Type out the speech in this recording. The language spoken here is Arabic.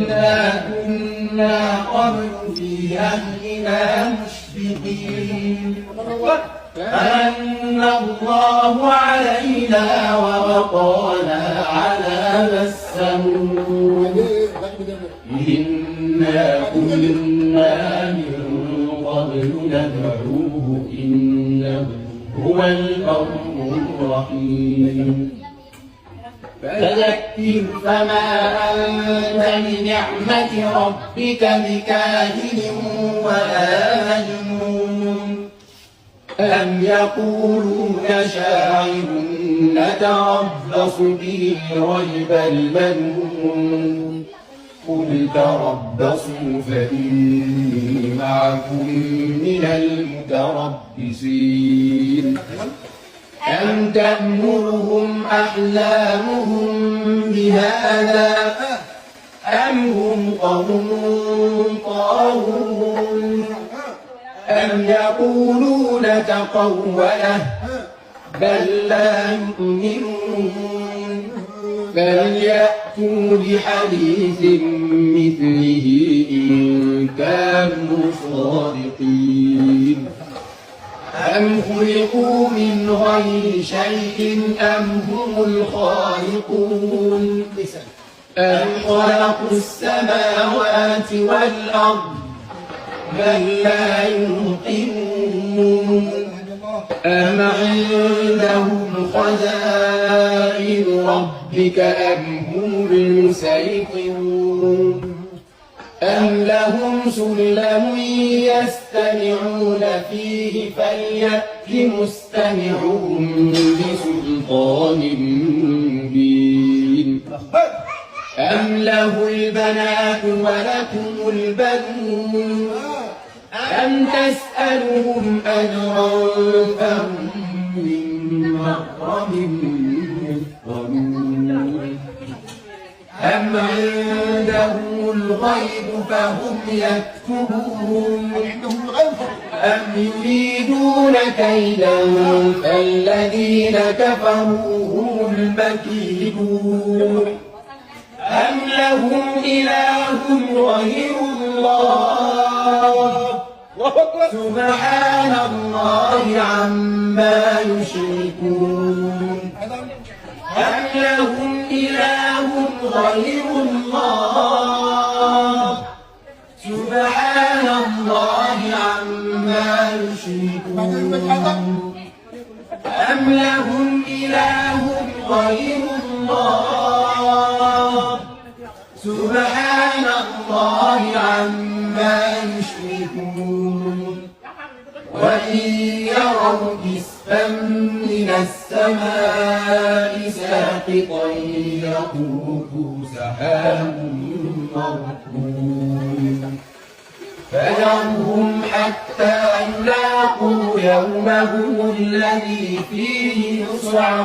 كنا قبل في أهلنا مشفقين فمن الله علينا ووقانا عذاب السموم إنا كنا من قبل ندعوه إنه هو البر الرحيم فذكر فما أنت بنعمة ربك بكاهن ولا مجنون أم يقولون شاعر نتربص به ريب المنون قل تربصوا فإني معكم من المتربصين أم تأمرهم أحلامهم بهذا أم هم قوم طاغون أم يقولون تقوله بل لا يؤمنون بل يأتوا بحديث مثله إن كانوا صادقين أم خلقوا من غير شيء أم هم الخالقون أم خلقوا السماوات والأرض بل لا يوقنون أم عندهم خزائن ربك أم هم المسيطرون أم لهم سلم يستمعون فيه فليأت مستمعهم بسلطان مبين أم له البنات ولكم البنون أم تسألهم أجرا فهم من مغرم مثقلون أم عندهم الغيب فهم يكتبون أم يريدون كيدا فالذين كفروا هم المكيدون أم لهم إله غير الله سبحان الله عما يشركون أم لهم إله غير الله سبحان الله عما يشركون أم لهم إله غير الله سبحان الله عما يشركون وإن يروا كسفا من السماء ساقطا يقولوا سحاب مركون فذرهم حتى يلاقوا يومهم الذي فيه يصعقون